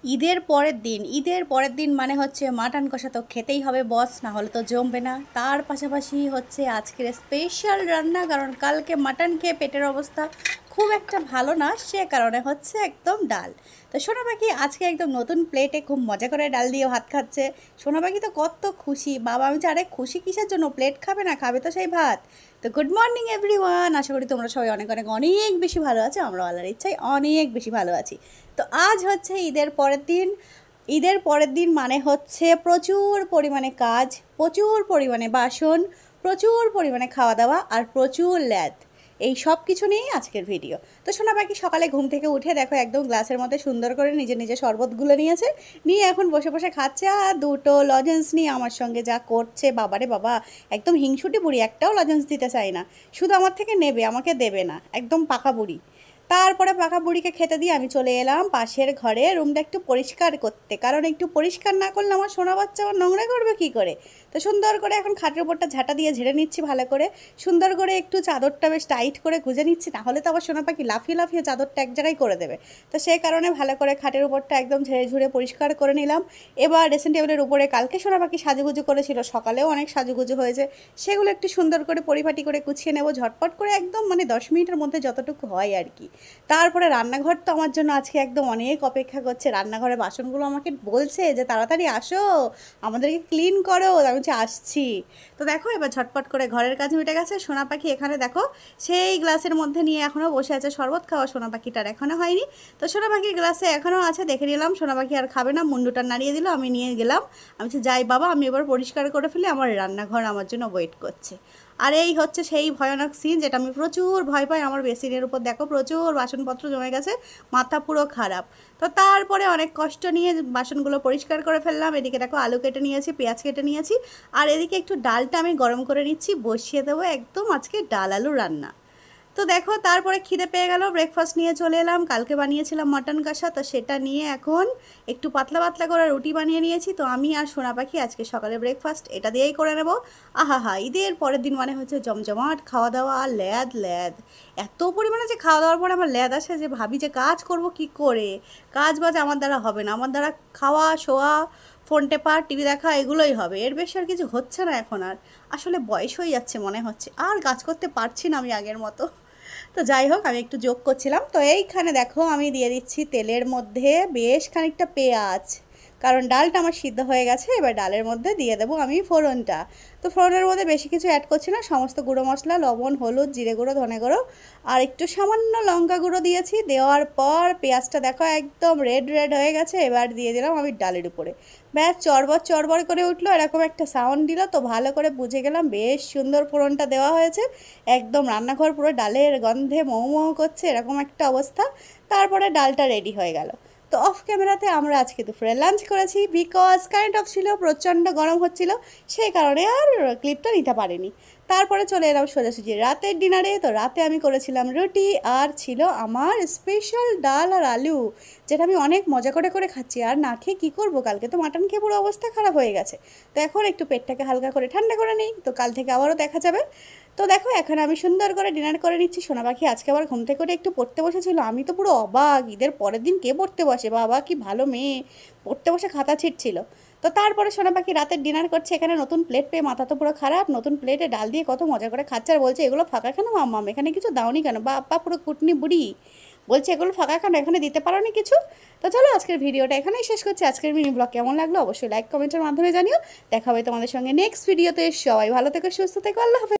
ঈদের পরের দিন মানে হচ্ছে মাটন কষা তো খেতেই হবে বস, না হলে তো জমবে না। তার পাশাপাশি হচ্ছে আজকের স্পেশাল রান্না, কারণ কালকে মাটন খেয়ে পেটের অবস্থা খুব একটা ভালো না, সে কারণে হচ্ছে একদম ডাল। তো সোনা পাখি আজকে একদম নতুন প্লেটে খুব মজা করে ডাল দিয়ে ভাত খাচ্ছে। সোনা পাখি তো কত খুশি, বাবা আমি আরে খুশি কিসের জন্য, প্লেট খাবে না, খাবে তো সেই ভাত। তো গুড মর্নিং এভরিওয়ান, আশা করি তোমরা সবাই অনেক অনেক অনেক বেশি ভালো আছো, আমরা আল্লাহর ইচ্ছায় অনেক বেশি ভালো আছি। তো আজ হচ্ছে ঈদের পরের দিন মানে হচ্ছে প্রচুর পরিমাণে কাজ, প্রচুর পরিমাণে বাসন, প্রচুর পরিমাণে খাওয়া দাওয়া আর প্রচুর ল্যাদ, এই সব কিছু নিয়েই আজকের ভিডিও। তো শোনা বাকি সকালে ঘুম থেকে উঠে দেখো একদম গ্লাসের মধ্যে সুন্দর করে নিজে নিজে শরবতগুলো নিয়েছে, নিয়ে এখন বসে বসে খাচ্ছে আর দুটো লজেন্স নিয়ে আমার সঙ্গে যা করছে, বাবারে বাবা একদম হিংসুটি বুড়ি, একটাও লজেন্স দিতে চায় না, শুধু আমার থেকে নেবে আমাকে দেবে না, একদম পাকা বুড়ি। তারপরে পাকা বুড়িকে খেতে দিয়ে আমি চলে এলাম পাশের ঘরে রুমটা একটু পরিষ্কার করতে, কারণ একটু পরিষ্কার না করলে আমার সোনা বাচ্চা আমার নোংরা করবে কী করে। তো সুন্দর করে এখন খাটের উপরটা ঝাঁটা দিয়ে ঝেড়ে নিচ্ছি ভালো করে, সুন্দর করে একটু চাদরটা বেশ টাইট করে গুঁজে নিচ্ছি, নাহলে তো আবার সোনা পাখি লাফিয়ে লাফিয়ে চাদরটা এক জায়গায় করে দেবে। তো সেই কারণে ভালো করে খাটের উপরটা একদম ঝেড়ে ঝুড়ে পরিষ্কার করে নিলাম। এবার ড্রেসিং টেবিলের উপরে কালকে সোনা পাখি সাজুগুজু করেছিল, সকালেও অনেক সাজুগুজু হয়েছে, সেগুলো একটু সুন্দর করে পরিপাটি করে গুছিয়ে নেবো ঝটপট করে, একদম মানে 10 মিনিটের মধ্যে যতটুকু হয় আর কি। তারপরে রান্নাঘর তো আমার জন্য আজকে একদম অনেক অপেক্ষা করছে, রান্নাঘরে বাসনগুলো আমাকে বলছে যে তাড়াতাড়ি আসো আমাদেরকে ক্লিন করো, আমি বলছি আসছি। তো দেখো এবার ঝটপট করে ঘরের কাজ মিটে গেছে। সোনা পাখি এখানে দেখো সেই গ্লাসের মধ্যে নিয়ে এখনও বসে আছে শরবত খাওয়া, সোনা পাখিটার এখনও হয়নি। তো সোনা পাখির গ্লাসে এখনও আছে, দেখে নিলাম সোনা পাখি আর খাবে না, মুন্ডুটা নাড়িয়ে দিল, আমি নিয়ে গেলাম। আমি বলছি যাই বাবা, আমি এবার পরিষ্কার করে ফেলি, আমার রান্নাঘর আমার জন্য ওয়েট করছে। আর এই হচ্ছে সেই ভয়ানক সিন যেটা আমি প্রচুর ভয় পাই, আমার বেসিনের উপর দেখো প্রচুর বাসনপত্র জমে গেছে, মাথা পুরো খারাপ। তো তারপরে অনেক কষ্ট নিয়ে বাসনগুলো পরিষ্কার করে ফেললাম, এদিকে দেখো আলু কেটে নিয়েছি, পেঁয়াজ কেটে নিয়েছি, আর এদিকে একটু ডালটা আমি গরম করে নিচ্ছি, বসিয়ে দেবো একদম আজকে ডাল আলু রান্না। তো দেখো তারপরে খিদে পেয়ে গেল, ব্রেকফাস্ট নিয়ে চলে এলাম, কালকে বানিয়েছিলাম মাটন কষা, তো সেটা নিয়ে এখন একটু পাতলা পাতলা করে রুটি বানিয়ে নিয়েছি। তো আমি আর সোনা পাখি আজকে সকালে ব্রেকফাস্ট এটা দিয়েই করে নেব। আহা ঈদের পরের দিন মানে হচ্ছে জমজমাট খাওয়া দাওয়া আর ল্যাদ ল্যাদ, এত পরিমাণে যে খাওয়া দাওয়ার পরে আমার ল্যাদ আসে যে ভাবি যে কাজ করব কি করে, কাজ বাজ আমার দ্বারা হবে না, আমার দ্বারা খাওয়া শোয়া ফোন টেপা টিভি দেখা এগুলোই হবে, এর বেশি আর কিছু হচ্ছে না এখন আর। আসলে বয়স হয়ে যাচ্ছে মনে হচ্ছে, আর কাজ করতে পারছি না আমি আগের মতো। তো যাই হোক আমি একটু যোগ করছিলাম, তো এইখানে দেখো আমি দিয়ে দিচ্ছি তেলের মধ্যে বেশ খানিকটা পেঁয়াজ, কারণ ডালটা আমার সিদ্ধ হয়ে গেছে, এবার ডালের মধ্যে দিয়ে দেবো আমি ফোড়নটা। তো ফোড়নের মধ্যে বেশি কিছু অ্যাড করছি না, সমস্ত গুঁড়ো মশলা লবণ হলুদ জিরে গুঁড়ো ধনে গুঁড়ো আর একটু সামান্য লঙ্কা গুঁড়ো দিয়েছি, দেওয়ার পর পেঁয়াজটা দেখো একদম রেড রেড হয়ে গেছে, এবার দিয়ে দিলাম আমি ডালের উপরে, ব্যাস চড়বড় চড়বড় করে উঠলো, এরকম একটা সাউন্ড দিল, তো ভালো করে বুঝে গেলাম বেশ সুন্দর ফোড়নটা দেওয়া হয়েছে, একদম রান্নাঘর পুরো ডালের গন্ধে মৌ মৌ করছে, এরকম একটা অবস্থা। তারপরে ডালটা রেডি হয়ে গেল। তো অফ ক্যামেরাতে আমরা আজকে দুপুরে লাঞ্চ করেছি, বিকজ কারেন্ট অফ ছিল, প্রচণ্ড গরম হচ্ছিল, সেই কারণে আর ক্লিপটা নিতে পারিনি। তারপরে চলে এলাম সোজাসুজি রাতের ডিনারে, তো রাতে আমি করেছিলাম রুটি আর ছিল আমার স্পেশাল ডাল আর আলু, যেটা আমি অনেক মজা করে করে খাচ্ছি, আর না খেয়ে কী করবো, কালকে তো মাটন খেয়ে পুরো অবস্থা খারাপ হয়ে গেছে। তো এখন একটু পেটটাকে হালকা করে ঠান্ডা করে নিই, তো কাল থেকে আবারও দেখা যাবে। তো দেখো এখন আমি সুন্দর করে ডিনার করে নিচ্ছি, সোনা পাখি আজকে আবার ঘুম থেকে করে একটু পড়তে বসেছিল, আমি তো পুরো অবাক, ঈদের পরের দিন কে পড়তে বসে, বাবা কি ভালো মেয়ে, পড়তে বসে খাতা ছিটছিল। তো তারপরে সোনা পাখি রাতের ডিনার করছে, এখানে নতুন প্লেট পেয়ে মাথা তো পুরো খারাপ, নতুন প্লেটে ডাল দিয়ে কত মজা করে খাচ্ছে, আর বলছে এগুলো ফাঁকা কেন মাম্মাম, এখানে কিছু দাওনি কেন, বা আপা পুরো কুটনি বুড়ি, বলছে এগুলো ফাঁকা কেন, এখানে দিতে পারো না কিছু। তো চলো আজকের ভিডিওটা এখানেই শেষ করছি, আজকের মিনি ব্লগ কেমন লাগলো অবশ্যই লাইক কমেন্টের মাধ্যমে জানিও, দেখা হবে তোমাদের সঙ্গে নেক্সট ভিডিওতে, সবাই ভালো থেকো সুস্থ থেকো, আল্লাহ হাফেজ।